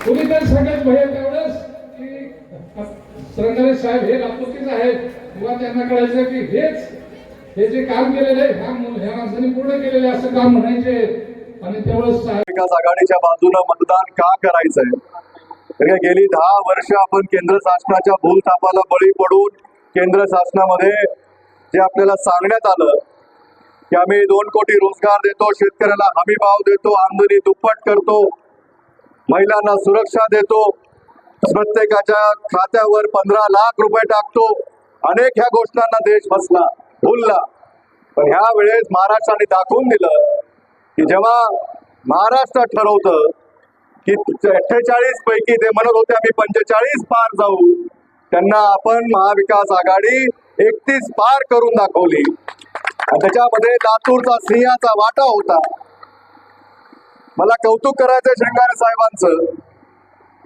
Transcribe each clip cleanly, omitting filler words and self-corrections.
तुम्ही तर सगळ्यात भय तेवढंच की सरंगारे साहेब हे लातूरचेच आहेत किंवा त्यांना कळायचं की हे जे काम केलेलं आहे ह्या माणसाने पूर्ण केलेलं आहे असं काम म्हणायचे आणि तेवढंच विकास आघाडीच्या बाजूनं मतदान का करायचंय? तर गेली 10 वर्ष आपण केंद्र शासनाच्या भूलथापाला बळी पडून केंद्र शासनामध्ये जे आपल्याला सांगण्यात आलं की आम्ही 2 कोटी रोजगार देतो, शेतकऱ्याला हमी भाव देतो, आमदनी दुप्पट करतो, महिलांना सुरक्षा देतो, प्रत्येकाच्या खात्यावर 15 लाख रुपये टाकतो, अनेक ह्या घोषणांना देश फसला, भुलला. पण ह्या वेळेस महाराष्ट्राने दाखवून दिलं की जेव्हा महाराष्ट्र ठरवतं की 48 पैकी ते म्हणत होते आम्ही 45 पार जाऊ, त्यांना आपण महाविकास आघाडी 31 पार करून दाखवली. आणि त्याच्यामध्ये लातूरचा सिंहाचा वाटा होता. मला कौतुक करायचं श्रंगारे साहेबांचं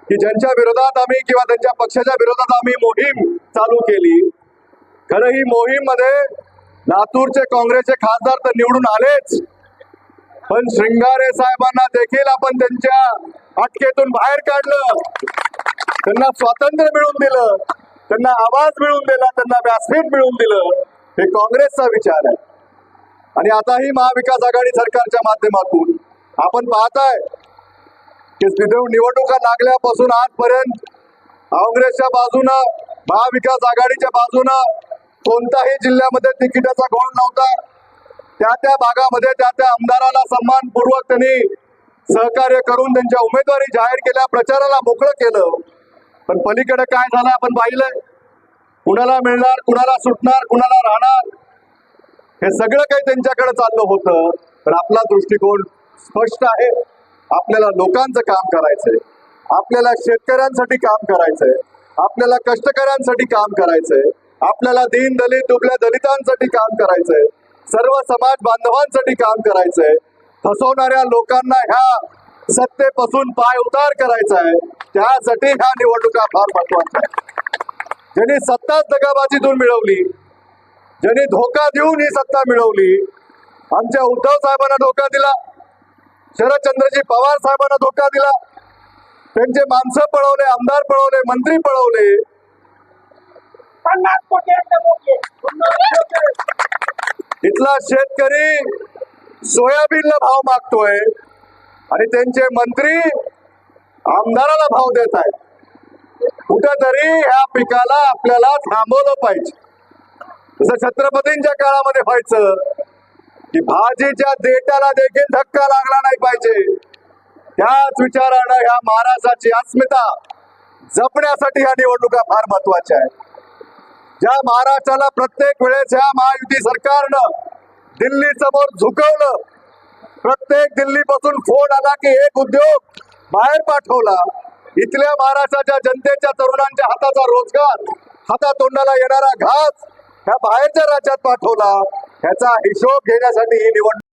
की ज्यांच्या विरोधात आम्ही किंवा त्यांच्या पक्षाच्या विरोधात आम्ही मोहीम चालू केली. खरं ही मोहीम मध्ये लातूरचे काँग्रेसचे खासदार तर निवडून आलेच, पण श्रंगारे साहेबांना देखील आपण त्यांच्या अटकेतून बाहेर काढलं, त्यांना स्वातंत्र्य मिळवून दिलं, त्यांना आवाज मिळवून दिला, त्यांना व्यासपीठ मिळवून दिलं. हे काँग्रेसचा विचार आहे. आणि आताही महाविकास आघाडी सरकारच्या माध्यमातून आपण पाहताय की निवडणुका लागल्यापासून आजपर्यंत काँग्रेसच्या बाजूनं महाविकास आघाडीच्या बाजूनं कोणत्याही जिल्ह्यामध्ये तिकिटाचा घोळ नव्हता. त्या भागामध्ये त्या आमदाराला सन्मानपूर्वक त्यांनी सहकार्य करून त्यांच्या उमेदवारी जाहीर केल्या, प्रचाराला मोकळं केलं. पण पलीकडे काय झालं आपण पाहिलंय. कुणाला मिळणार, कुणाला सुटणार, कुणाला राहणार, हे सगळं काही त्यांच्याकडे चाललं होतं. पण आपला दृष्टिकोन स्पष्ट आहे. आपल्याला लोकांचं काम करायचंय, आपल्याला शेतकऱ्यांसाठी काम करायचंय, आपल्याला कष्टकऱ्यांसाठी काम करायचंय, आपल्याला दीन दलित दुबळ्या दलितांसाठी काम करायचंय, सर्व समाज बांधवांसाठी काम करायचंय. फसवणाऱ्या लोकांना ह्या सत्तेपासून पाय उतार करायचा आहे. त्यासाठी ह्या निवडणुका फार महत्वाच्या आहेत. ज्यांनी सत्ताच दगाबाजीतून मिळवली, ज्यांनी धोका देऊन ही सत्ता मिळवली, आमच्या उद्धव साहेबांना धोका दिला, शरदचंद्रजी पवार साहेबांना धोका दिला, त्यांचे माणसं पळवले, आमदार पळवले, मंत्री पळवले. 50 कोटी इथला शेतकरी सोयाबीनला भाव मागतोय आणि त्यांचे मंत्री आमदाराला भाव देत आहेत. कुठेतरी ह्या पिकाला आपल्याला थांबवलं पाहिजे. जसं छत्रपतींच्या काळामध्ये व्हायचं की भाजीच्या देठाला देखील धक्का लागला नाही पाहिजे. त्याच विचारानं ह्या महाराष्ट्राची अस्मिता जपण्यासाठी ह्या निवडणुका फार महत्वाच्या आहेत. ज्या महाराष्ट्राला प्रत्येक वेळेस ह्या महायुती सरकारनं दिल्ली समोर झुकवलं, प्रत्येक दिल्लीपासून फोन आला की एक उद्योग बाहेर पाठवला, इथल्या महाराष्ट्राच्या जनतेच्या तरुणांच्या हाताचा रोजगार, हातातोंडाला येणारा घास ह्या बाहेरच्या राज्यात पाठवला, ह्याचा हिशोब घेण्यासाठी ही निवडणूक